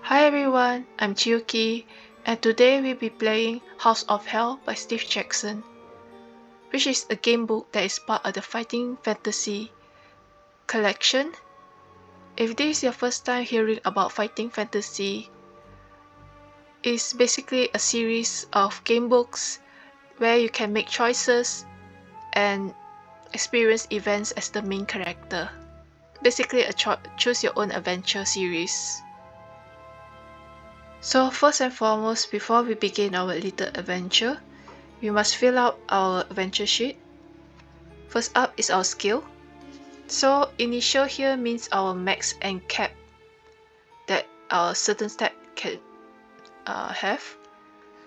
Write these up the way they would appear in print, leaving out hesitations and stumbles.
Hi everyone, I'm Chiyuki, and today we'll be playing House of Hell by Steve Jackson, which is a game book that is part of the Fighting Fantasy collection. If this is your first time hearing about Fighting Fantasy, it's basically a series of game books where you can make choices and experience events as the main character. Basically a choose your own adventure series. So first and foremost, before we begin our little adventure, we must fill out our adventure sheet. First up is our skill. So initial here means our max and cap that our certain stat can have.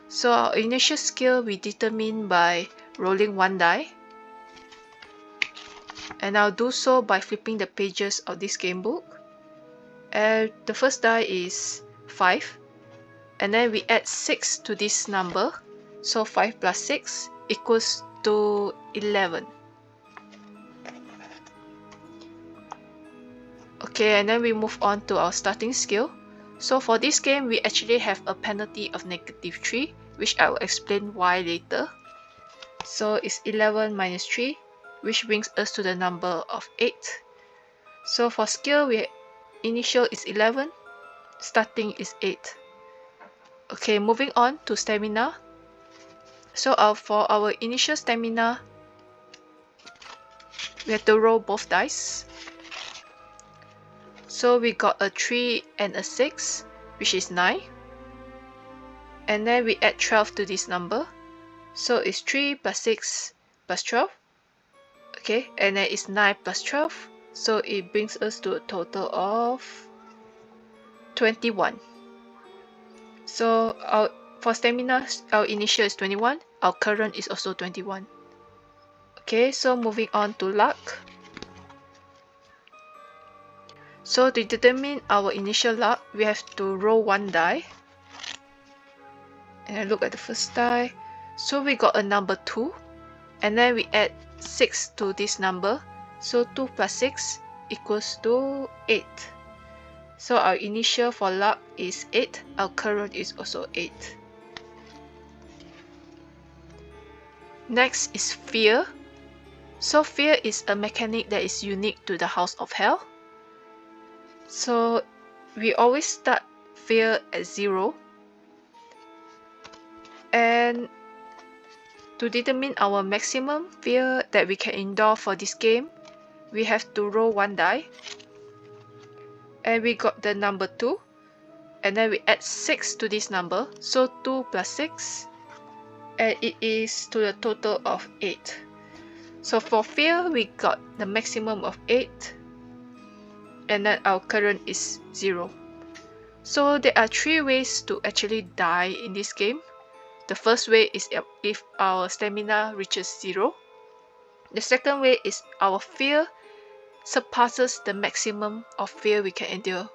So our initial skill we determine by rolling one die. And I'll do so by flipping the pages of this game book. And the first die is 5. And then we add 6 to this number. So 5 plus 6 equals to 11. Okay, and then we move on to our starting skill. So for this game, we actually have a penalty of -3, which I will explain why later. So it's 11 minus 3, which brings us to the number of 8. So for skill, initial is 11, starting is 8. Okay, moving on to stamina. So for our initial stamina, we have to roll both dice. So we got a 3 and a 6, which is 9. And then we add 12 to this number. So it's 3 plus 6 plus 12. Okay, and then it's 9 plus 12. So it brings us to a total of 21. So for stamina, our initial is 21. Our current is also 21. Okay, so moving on to luck. So to determine our initial luck, we have to roll one die. And I look at the first die. So we got a number 2. And then we add 6 to this number. So 2 plus 6 equals to 8. So our initial for luck is 8. Our current is also 8. Next is fear. So fear is a mechanic that is unique to the House of Hell. So we always start fear at 0. And to determine our maximum fear that we can endure for this game, we have to roll one die. And we got the number 2. And then we add 6 to this number. So 2 plus 6. And it is to the total of 8. So for fear, we got the maximum of 8. And then our current is 0. So there are 3 ways to actually die in this game. The first way is if our stamina reaches 0. The second way is our fear surpasses the maximum of fear we can endure.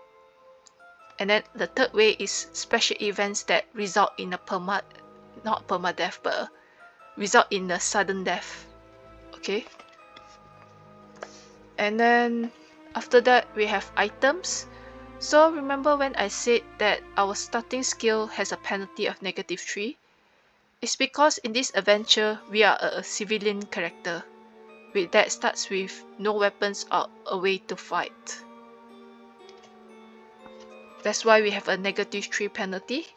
And then the third way is special events that result in a not permadeath, but result in a sudden death. Okay. And then after that we have items. So remember when I said that our starting skill has a penalty of -3? It's because in this adventure we are a civilian character. That starts with no weapons or a way to fight. That's why we have a -3 penalty.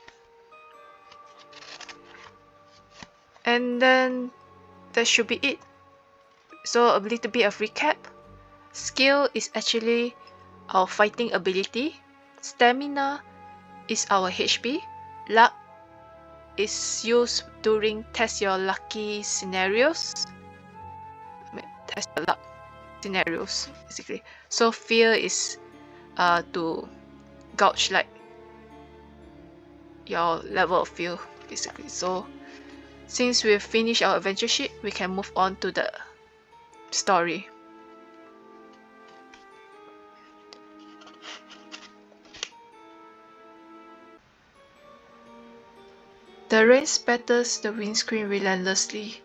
And then that should be it. So a little bit of recap. Skill is actually our fighting ability. Stamina is our HP. Luck is used during test your lucky scenarios. Test your luck scenarios, basically. So fear is to gauge like your level of fear, basically. So since we've finished our adventure sheet, we can move on to the story. The rain spatters the windscreen relentlessly.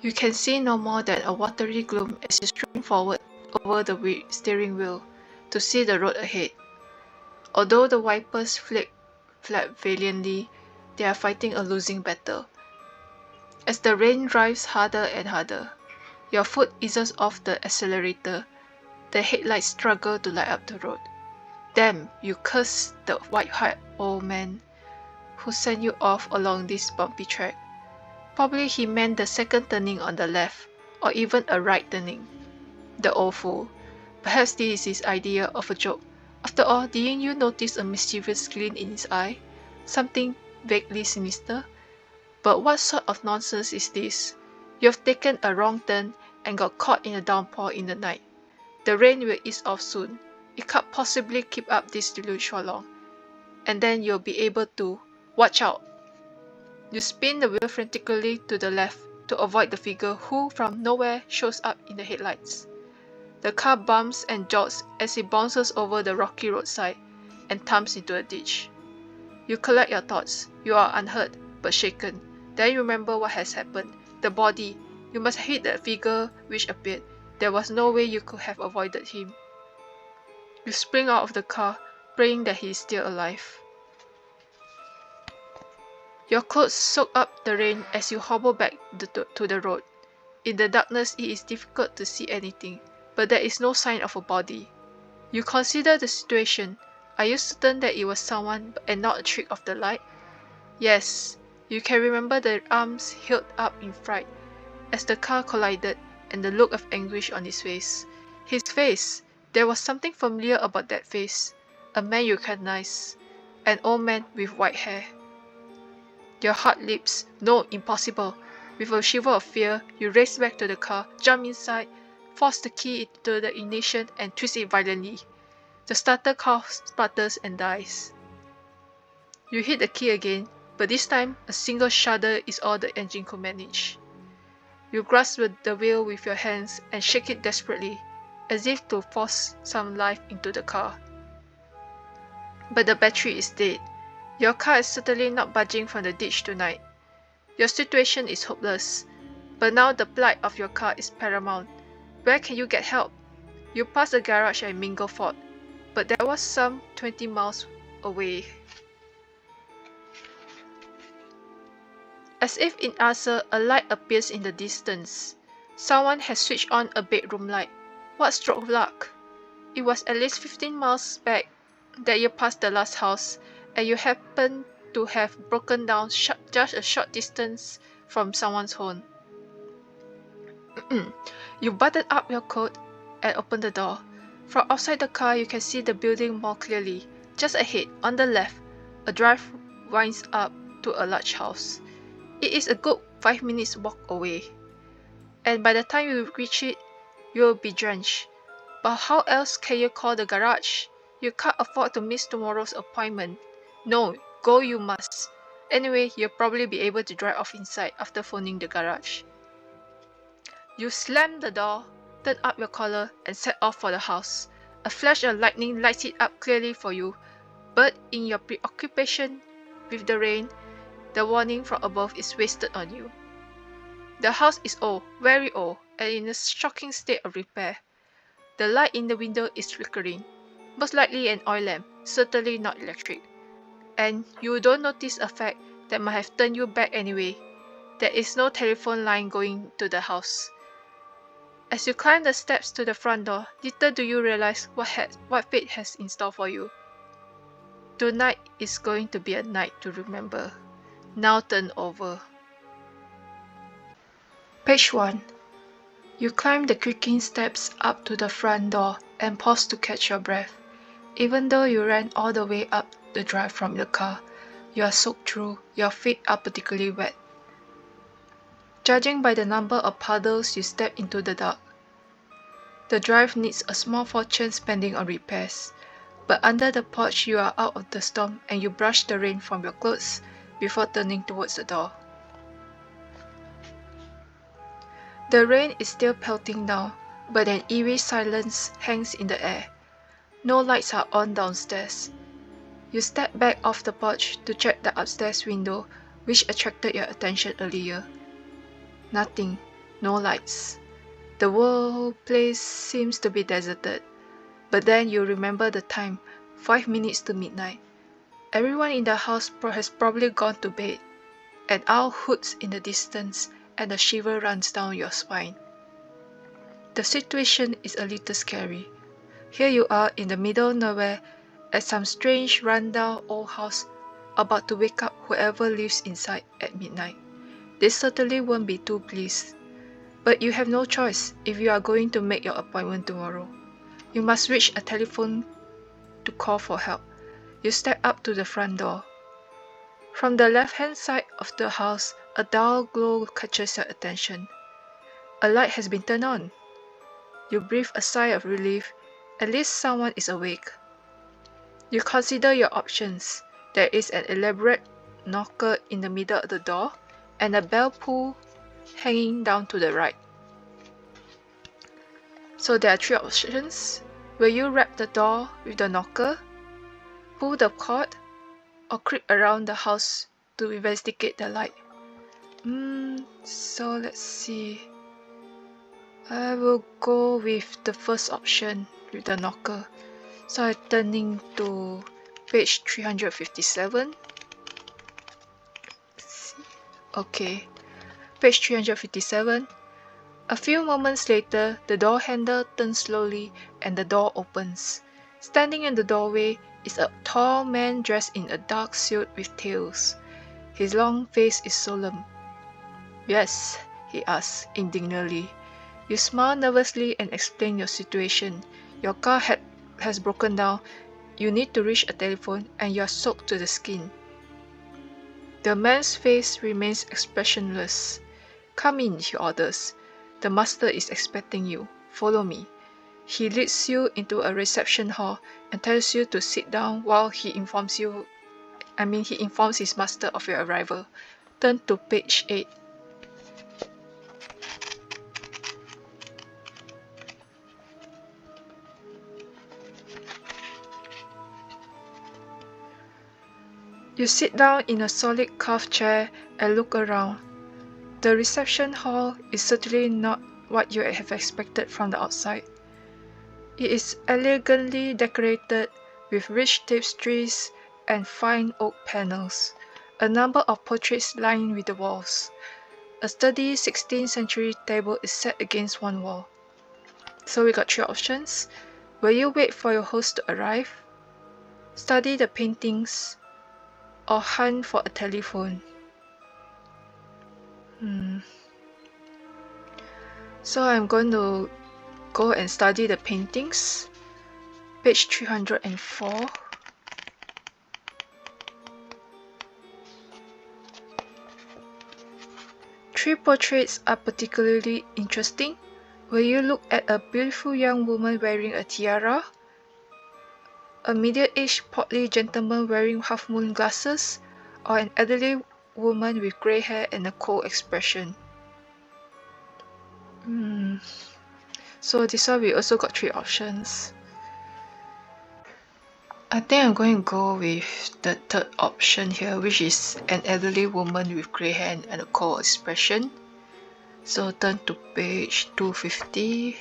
You can see no more than a watery gloom as you strain forward over the steering wheel to see the road ahead. Although the Vipers fled valiantly, they are fighting a losing battle. As the rain drives harder and harder, your foot eases off the accelerator. The headlights struggle to light up the road. Damn, you curse the white-haired old man who sent you off along this bumpy track. Probably he meant the second turning on the left, or even a right turning. The old fool. Perhaps this is his idea of a joke. After all, didn't you notice a mischievous glint in his eye? Something vaguely sinister? But what sort of nonsense is this? You have taken a wrong turn and got caught in a downpour in the night. The rain will ease off soon. It can't possibly keep up this deluge for long. And then you'll be able to... Watch out! You spin the wheel frantically to the left to avoid the figure who from nowhere shows up in the headlights. The car bumps and jolts as it bounces over the rocky roadside and thumps into a ditch. You collect your thoughts. You are unhurt, but shaken. Then you remember what has happened. The body. You must hit the figure which appeared. There was no way you could have avoided him. You spring out of the car, praying that he is still alive. Your clothes soak up the rain as you hobble back to the road. In the darkness, it is difficult to see anything, but there is no sign of a body. You consider the situation. Are you certain that it was someone and not a trick of the light? Yes, you can remember the arms held up in fright as the car collided and the look of anguish on his face. His face! There was something familiar about that face. A man you recognize. An old man with white hair. Your heart leaps. No, impossible. With a shiver of fear, you race back to the car, jump inside, force the key into the ignition and twist it violently. The starter car sputters and dies. You hit the key again, but this time a single shudder is all the engine could manage. You grasp the wheel with your hands and shake it desperately, as if to force some life into the car. But the battery is dead. Your car is certainly not budging from the ditch tonight. Your situation is hopeless, but now the plight of your car is paramount. Where can you get help? You pass the garage at Mingleford, but there was some 20 miles away. As if in answer, a light appears in the distance. Someone has switched on a bedroom light. What stroke of luck! It was at least 15 miles back that you passed the last house, and you happen to have broken down just a short distance from someone's home. You buttoned up your coat and opened the door. From outside the car, you can see the building more clearly. Just ahead, on the left, a drive winds up to a large house. It is a good 5 minutes walk away, and by the time you reach it, you will be drenched. But how else can you call the garage? You can't afford to miss tomorrow's appointment. No, go you must. Anyway, you'll probably be able to drive off inside after phoning the garage. You slam the door, turn up your collar, and set off for the house. A flash of lightning lights it up clearly for you, but in your preoccupation with the rain, the warning from above is wasted on you. The house is old, very old, and in a shocking state of repair. The light in the window is flickering, most likely an oil lamp, certainly not electric. And you don't notice a fact that might have turned you back anyway. There is no telephone line going to the house. As you climb the steps to the front door, little do you realize what fate has in store for you. Tonight is going to be a night to remember. Now turn over. Page 1. You climb the creaking steps up to the front door and pause to catch your breath. Even though you ran all the way up the drive from the car, you are soaked through. Your feet are particularly wet. Judging by the number of puddles you step into the dark, the drive needs a small fortune spending on repairs. But under the porch you are out of the storm and you brush the rain from your clothes before turning towards the door. The rain is still pelting down, but an eerie silence hangs in the air. No lights are on downstairs. You step back off the porch to check the upstairs window, which attracted your attention earlier. Nothing, no lights. The whole place seems to be deserted. But then you remember the time, 5 minutes to midnight. Everyone in the house has probably gone to bed. An owl hoots in the distance and a shiver runs down your spine. The situation is a little scary. Here you are in the middle of nowhere at some strange rundown old house about to wake up whoever lives inside at midnight. They certainly won't be too pleased. But you have no choice if you are going to make your appointment tomorrow. You must reach a telephone to call for help. You step up to the front door. From the left-hand side of the house, a dull glow catches your attention. A light has been turned on. You breathe a sigh of relief. At least someone is awake. You consider your options. There is an elaborate knocker in the middle of the door and a bell pull hanging down to the right. So there are 3 options. Will you wrap the door with the knocker, pull the cord, or creep around the house to investigate the light? So let's see. I will go with the first option with the knocker. So I'm turning to page 357. Okay, page 357. A few moments later, the door handle turns slowly and the door opens. Standing in the doorway is a tall man dressed in a dark suit with tails. His long face is solemn. Yes, he asks indignantly. You smile nervously and explain your situation. Your car has broken down, you need to reach a telephone, and you are soaked to the skin. The man's face remains expressionless. Come in, he orders. The master is expecting you. Follow me. He leads you into a reception hall and tells you to sit down while he informs his master of your arrival. Turn to page 8. You sit down in a solid carved chair and look around. The reception hall is certainly not what you have expected from the outside. It is elegantly decorated with rich tapestries and fine oak panels. A number of portraits line with the walls. A sturdy 16th century table is set against one wall. So we got 3 options. Will you wait for your host to arrive? Study the paintings? Or hunt for a telephone? So I'm going to go and study the paintings. Page 304. Three portraits are particularly interesting. Will you look at a beautiful young woman wearing a tiara? A middle-aged portly gentleman wearing half-moon glasses, or an elderly woman with grey hair and a cold expression? So this one we also got 3 options. I think I'm going to go with the third option here, which is an elderly woman with grey hair and a cold expression. So turn to page 250.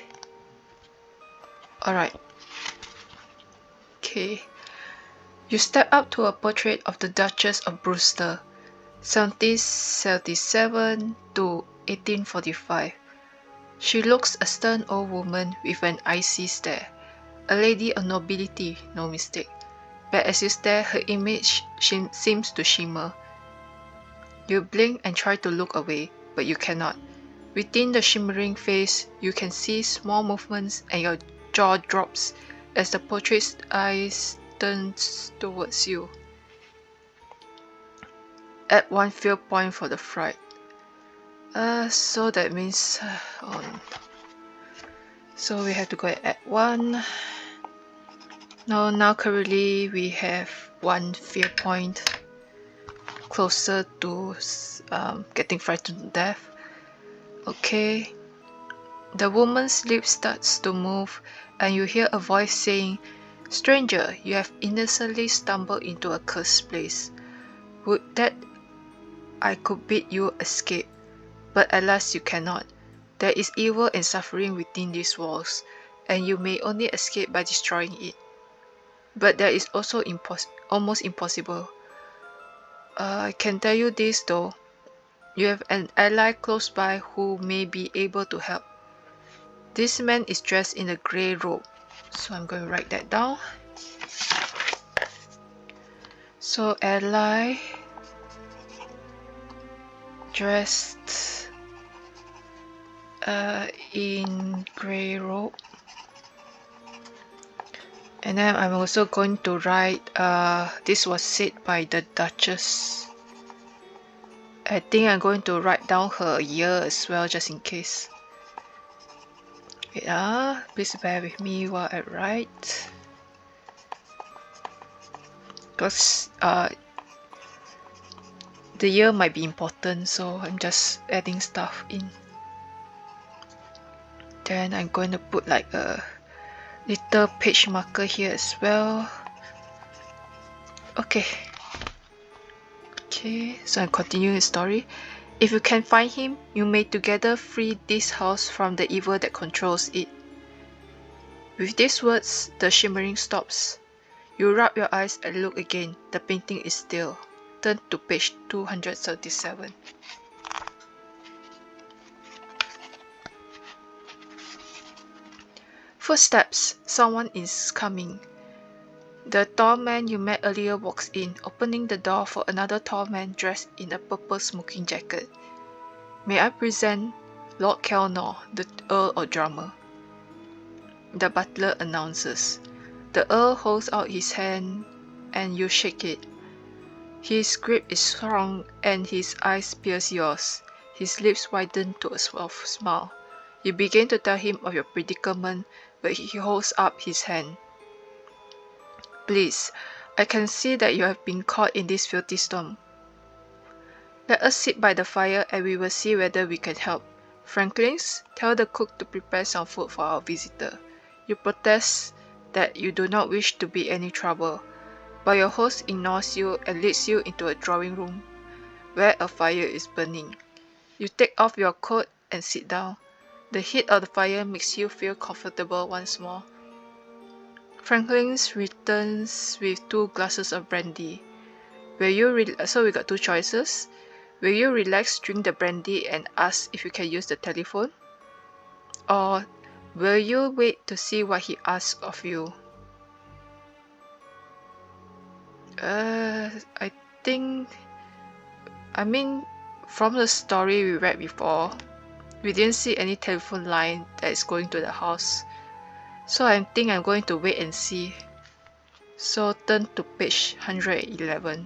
Alright. Okay. You step up to a portrait of the Duchess of Brewster, 1777 to 1845. She looks a stern old woman with an icy stare. A lady of nobility, no mistake. But as you stare, her image seems to shimmer. You blink and try to look away, but you cannot. Within the shimmering face, you can see small movements and your jaw drops as the portrait's eyes turns towards you. Add 1 fear point for the fright. So that means so we have to go and add 1. Now currently we have 1 fear point, closer to getting frightened to death. Okay. The woman's lips starts to move and you hear a voice saying, "Stranger, you have innocently stumbled into a cursed place. Would that I could bid you escape, but alas you cannot. There is evil and suffering within these walls, and you may only escape by destroying it. but that is also almost impossible. I can tell you this though, you have an ally close by who may be able to help. This man is dressed in a grey robe, so I'm going to write that down. So ally dressed in grey robe. And then I'm also going to write, this was said by the Duchess. I think I'm going to write down her year as well, just in case. Yeah, please bear with me while I write. Because the year might be important, so I'm just adding stuff in. Then I'm going to put like a little page marker here as well. Okay, so I'm continuing the story. If you can find him, you may together free this house from the evil that controls it. With these words, the shimmering stops. You rub your eyes and look again. The painting is still. Turn to page 237. Footsteps. Someone is coming. The tall man you met earlier walks in, opening the door for another tall man dressed in a purple smoking jacket. May I present Lord Kelnor, the Earl or Drummer? The butler announces. The Earl holds out his hand and you shake it. His grip is strong and his eyes pierce yours. His lips widen to a soft smile. You begin to tell him of your predicament, but he holds up his hand. Please, I can see that you have been caught in this filthy storm. Let us sit by the fire and we will see whether we can help. Franklins, tell the cook to prepare some food for our visitor. You protest that you do not wish to be any trouble, but your host ignores you and leads you into a drawing room where a fire is burning. You take off your coat and sit down. The heat of the fire makes you feel comfortable once more. Franklin returns with 2 glasses of brandy. So we got 2 choices. Will you relax, drink the brandy and ask if you can use the telephone? Or will you wait to see what he asks of you? From the story we read before, we didn't see any telephone line that is going to the house. So I think I'm going to wait and see. So turn to page 111.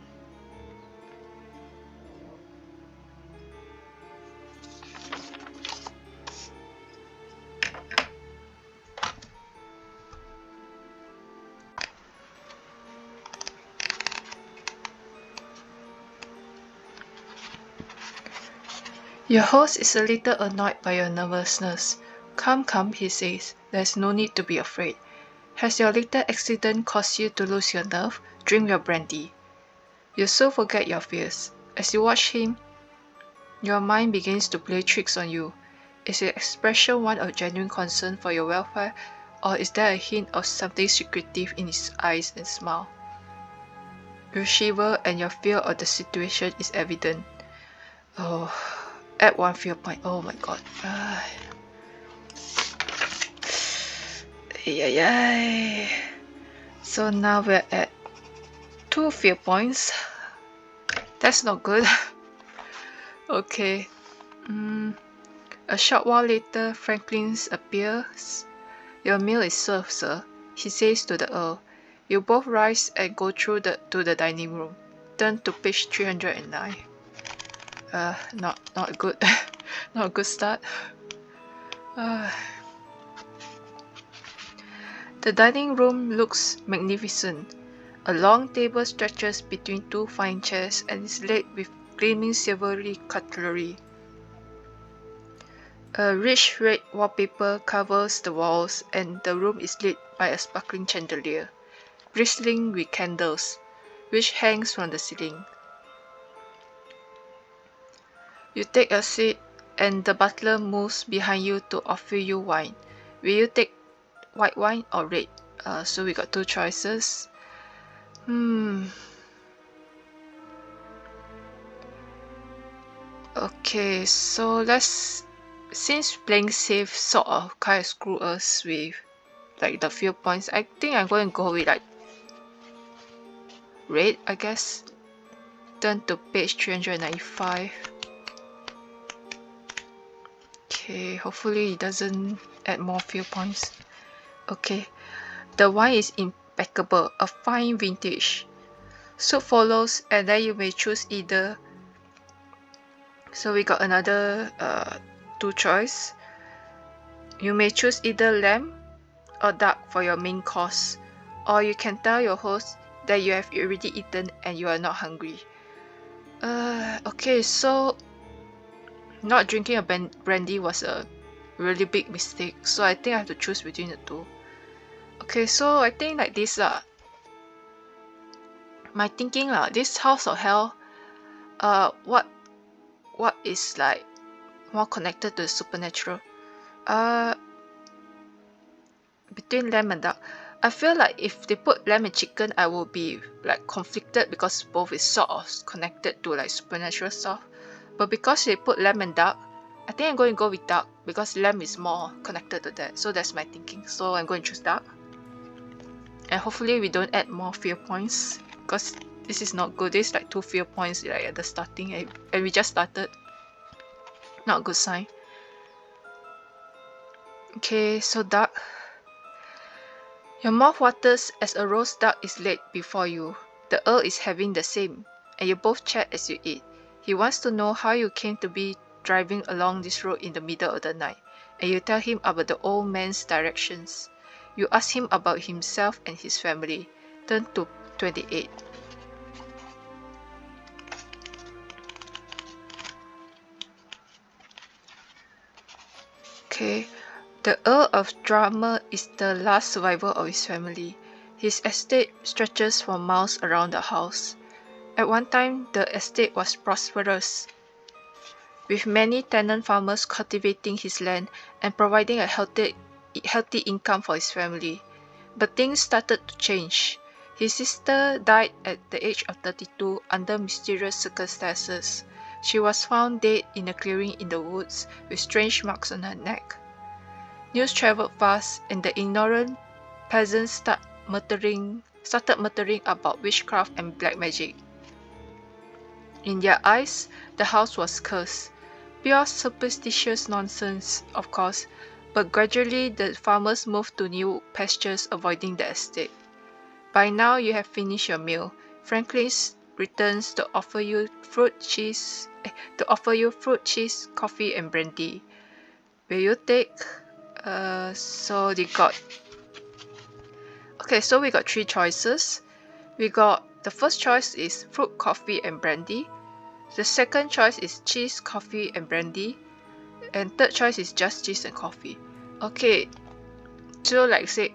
Your host is a little annoyed by your nervousness. Come, he says. There's no need to be afraid. Has your little accident caused you to lose your nerve? Drink your brandy. You soon forget your fears. As you watch him, your mind begins to play tricks on you. Is his expression one of genuine concern for your welfare, or is there a hint of something secretive in his eyes and smile? You shiver and your fear of the situation is evident. Oh, add 1 fear point. Oh my god. So now we're at 2 fear points. That's not good. Okay. A short while later, Franklin appears. Your meal is served, sir, he says to the Earl. You both rise and go through to the dining room. Turn to page 309. Not good. Not a good start. The dining room looks magnificent. A long table stretches between 2 fine chairs and is laid with gleaming silvery cutlery. A rich red wallpaper covers the walls and the room is lit by a sparkling chandelier, bristling with candles, which hangs from the ceiling. You take a seat and the butler moves behind you to offer you wine. Will you take white wine or red? So we got 2 choices. Okay, so since playing safe sort of kind of screw us with like the few points, I think I'm going to go with like red, I guess. Turn to page 395. Okay, hopefully it doesn't add more few points. Okay, the wine is impeccable, a fine vintage. Soup follows, and then you may choose either. So we got another two choice. You may choose either lamb or duck for your main course, or you can tell your host that you have already eaten and you are not hungry. Okay, so not drinking a brandy was a really big mistake, so I think I have to choose between the two. Okay, so I think like this my thinking this House of Hell, what is like more connected to the supernatural? Between lamb and duck, I feel like if they put lamb and chicken, I will be like conflicted because both is sort of connected to like supernatural stuff. But because they put lamb and duck, I think I'm going to go with duck because lamb is more connected to that. So that's my thinking. So I'm going to choose duck. And hopefully we don't add more fear points because this is not good. This is like 2 fear points like at the starting and we just started. Not a good sign. Okay, so duck. Your mouth waters as a roast duck is laid before you. The Earl is having the same, and you both chat as you eat. He wants to know how you came to be driving along this road in the middle of the night, and you tell him about the old man's directions. You ask him about himself and his family. Turn to 28. Okay. The Earl of Drama is the last survivor of his family. His estate stretches for miles around the house. At one time, the estate was prosperous, with many tenant farmers cultivating his land and providing a healthy income for his family. But things started to change. His sister died at the age of 32 under mysterious circumstances. She was found dead in a clearing in the woods with strange marks on her neck. News traveled fast, and the ignorant peasants started muttering about witchcraft and black magic. In their eyes, the house was cursed. Pure superstitious nonsense, of course, but gradually the farmers moved to new pastures, avoiding the estate. By now you have finished your meal. Franklin returns to offer you fruit, cheese, coffee, and brandy. Will you take? So they got. Okay, so we got 3 choices. We got the first choice is fruit, coffee, and brandy. The second choice is cheese, coffee, and brandy. And third choice is just cheese and coffee. Okay, so like say,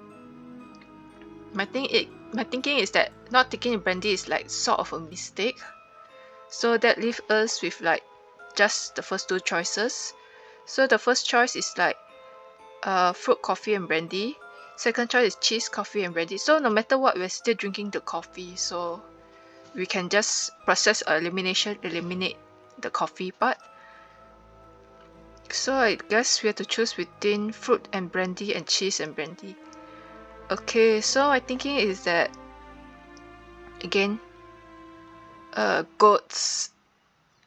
my thinking is that not taking brandy is like sort of a mistake. So that leaves us with like just the first 2 choices. So the first choice is like fruit, coffee, and brandy. Second choice is cheese, coffee, and brandy. So no matter what, we're still drinking the coffee. So we can just process elimination, eliminate the coffee part. So I guess we have to choose between fruit and brandy and cheese and brandy. Okay, so my thinking is that again, goats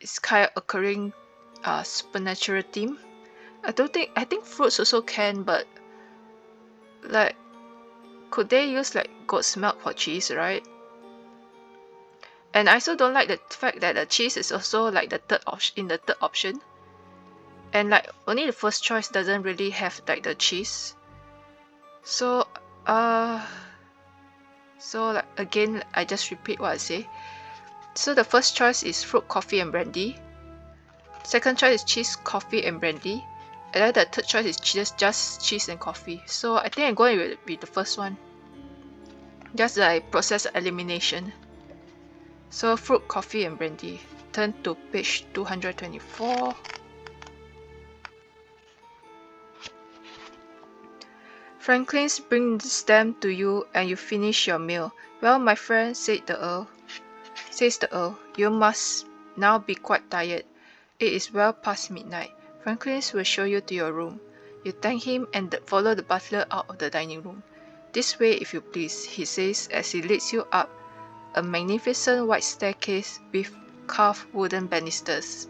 is kind of occurring supernatural theme. I think fruits also can, but like could they use like goat's milk for cheese, right? And I also don't like the fact that the cheese is also like the third option. And like only the first choice doesn't really have like the cheese. So like again, I just repeat what I say. So the first choice is fruit, coffee, and brandy. Second choice is cheese, coffee, and brandy. And then the third choice is just cheese and coffee. So I think I'm going with the first one. Just like process elimination. So fruit, coffee, and brandy. Turn to page 224. Franklin brings them to you and you finish your meal. Well, my friend, says the Earl, you must now be quite tired. It is well past midnight. Franklin will show you to your room. You thank him and follow the butler out of the dining room. This way, if you please, he says as he leads you up a magnificent white staircase with carved wooden banisters.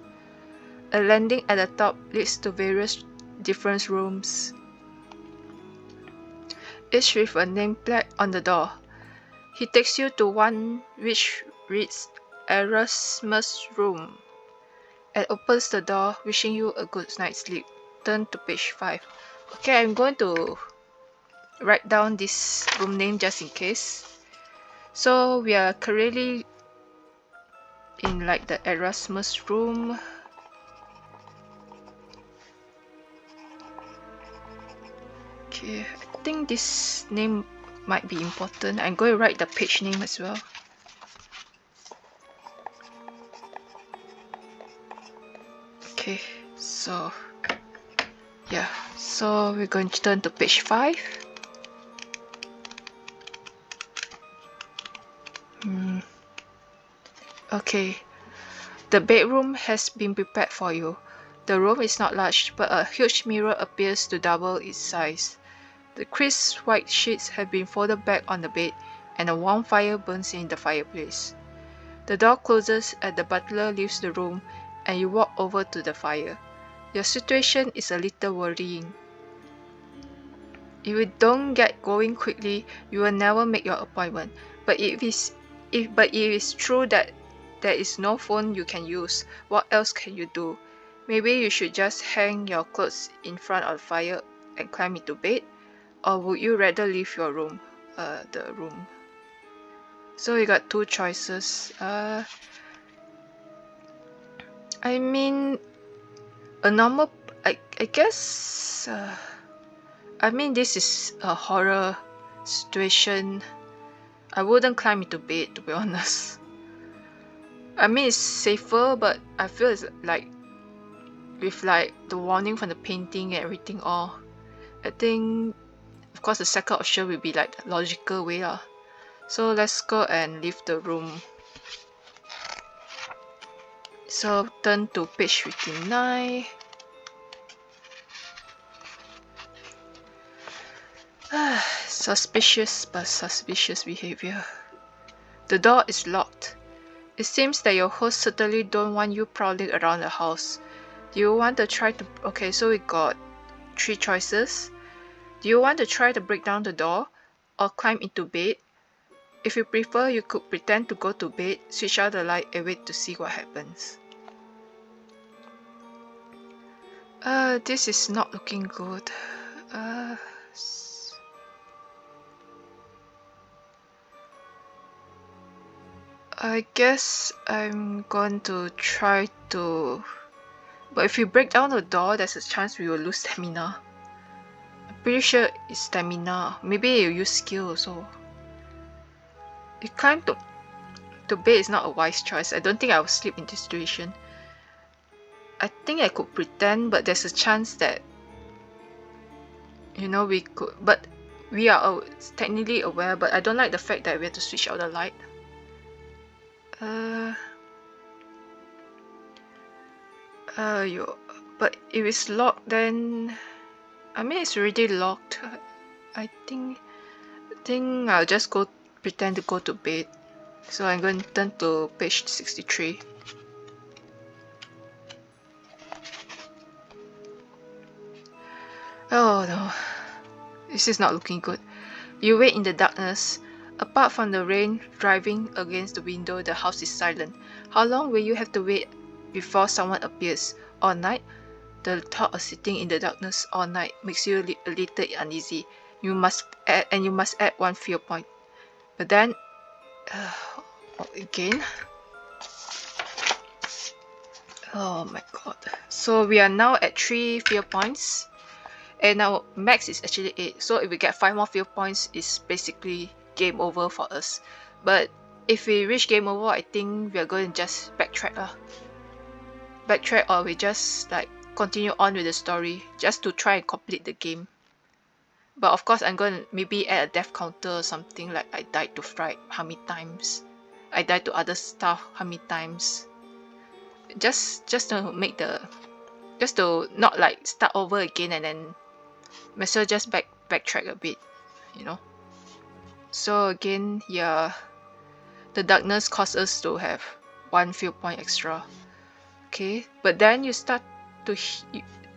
A landing at the top leads to various different rooms, each with a nameplate on the door. He takes you to one which reads Erasmus' room and opens the door, wishing you a good night's sleep. Turn to page 5. Okay, I'm going to write down this room name just in case. So we are currently in like the Erasmus room. Okay, I think this name might be important. I'm going to write the page name as well. Okay, so yeah, so we're going to turn to page 5. Okay, the bedroom has been prepared for you. The room is not large, but a huge mirror appears to double its size. The crisp white sheets have been folded back on the bed, and a warm fire burns in the fireplace. The door closes as the butler leaves the room, and you walk over to the fire. Your situation is a little worrying. If you don't get going quickly, you will never make your appointment. But if it is true that there is no phone you can use, what else can you do? Maybe you should just hang your clothes in front of the fire and climb into bed? Or would you rather leave your room? The room. So you got two choices. I mean, a normal. I guess. I mean, this is a horror situation. I wouldn't climb into bed, to be honest. I mean, it's safer, but I feel it's like with like the warning from the painting and everything all. I think, of course, the second option will be like the logical way lah. So let's go and leave the room. So turn to page 59. Suspicious behavior. The door is locked. It seems that your host certainly don't want you prowling around the house. Do you want to try to... Okay, so we got 3 choices. Do you want to try to break down the door or climb into bed? If you prefer, you could pretend to go to bed, switch out the light and wait to see what happens. This is not looking good. I guess I'm going to try to... But if you break down the door, there's a chance we will lose stamina. I'm pretty sure it's stamina. Maybe you use skill also. You climb to bed is not a wise choice. I don't think I will sleep in this situation. I think I could pretend, but there's a chance that, you know, we could... But we are technically aware, but I don't like the fact that we have to switch out the light. But if it's locked, then I mean it's already locked. I think I'll just pretend to go to bed. So I'm going to turn to page 63. Oh no, this is not looking good. You wait in the darkness. Apart from the rain driving against the window, the house is silent. How long will you have to wait before someone appears? All night? The thought of sitting in the darkness all night makes you a little uneasy. You must add 1 fear point. But then, again. Oh my god. So we are now at 3 fear points. And our max is actually 8. So if we get 5 more fear points, it's basically game over for us. But if we reach game over, I think we are going to just backtrack lah. Backtrack, or we just like continue on with the story just to try and complete the game. But of course I'm going to maybe add a death counter or something, like I died to fright how many times, I died to other stuff how many times, just to make the, just to not like start over again, and then might as well just backtrack a bit, you know. So again, yeah, the darkness caused us to have 1 feel point extra. Okay, but then you start to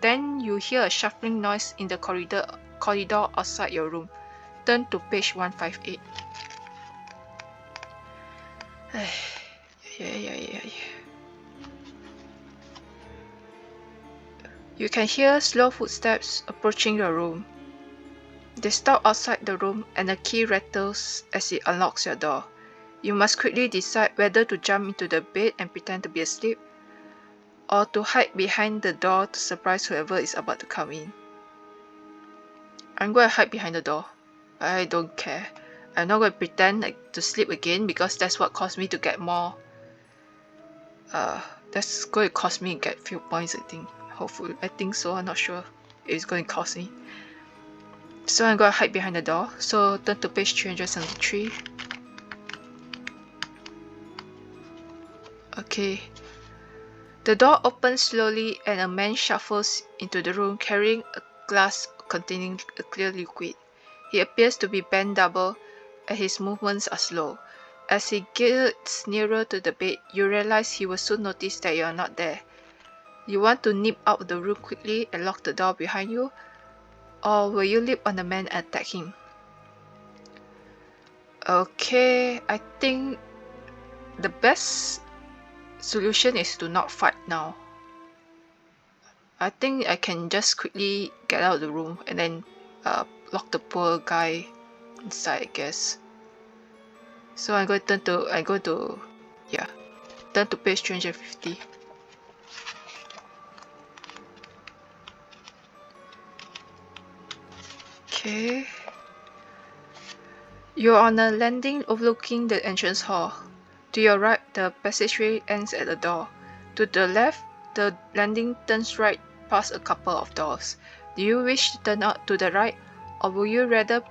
then you hear a shuffling noise in the corridor outside your room. Turn to page 158. Yeah. You can hear slow footsteps approaching your room. They stop outside the room and a key rattles as it unlocks your door. You must quickly decide whether to jump into the bed and pretend to be asleep, or to hide behind the door to surprise whoever is about to come in. I'm going to hide behind the door. I don't care. I'm not going to pretend to sleep again, because that's what caused me to get more. That's going to cost me to get few points, I think. Hopefully, I think so. I'm not sure. It's going to cost me. So I'm going to hide behind the door. So turn to page 373. Okay. The door opens slowly and a man shuffles into the room carrying a glass containing a clear liquid. He appears to be bent double and his movements are slow. As he gets nearer to the bed, you realize he will soon notice that you are not there. You want to nip out of the room quickly and lock the door behind you, or will you leap on the man and attack him? Okay, I think the best solution is to not fight now. I think I can just quickly get out of the room and then lock the poor guy inside, I guess. So I'm going to turn to page 350. Okay. You're on a landing overlooking the entrance hall. To your right, the passageway ends at a door. To the left, the landing turns right past a couple of doors. Do you wish to turn out to the right, or will you rather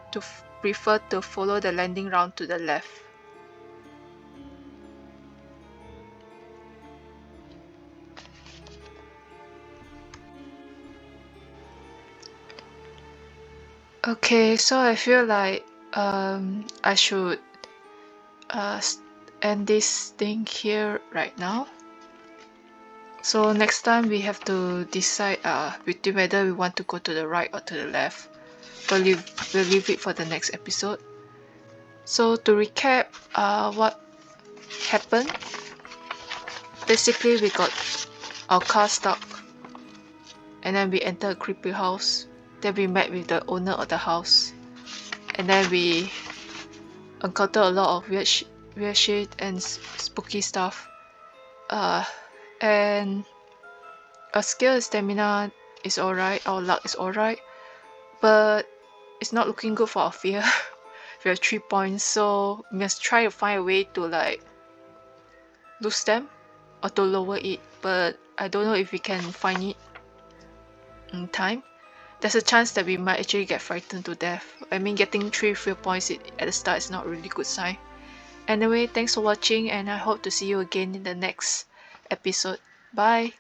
prefer to follow the landing round to the left? Okay, so I feel like I should end this thing here right now. So next time we have to decide between whether we want to go to the right or to the left. We'll leave it for the next episode. So to recap what happened, basically we got our car stuck and then we entered a creepy house. Then we met with the owner of the house, and then we encountered a lot of weird shit and spooky stuff. And our skill and stamina is alright, our luck is alright, but it's not looking good for our fear. We have 3 points, so we must try to find a way to like lose them or to lower it, but I don't know if we can find it in time. There's a chance that we might actually get frightened to death. I mean, getting 3 fear points at the start is not a really good sign. Anyway, thanks for watching and I hope to see you again in the next episode. Bye!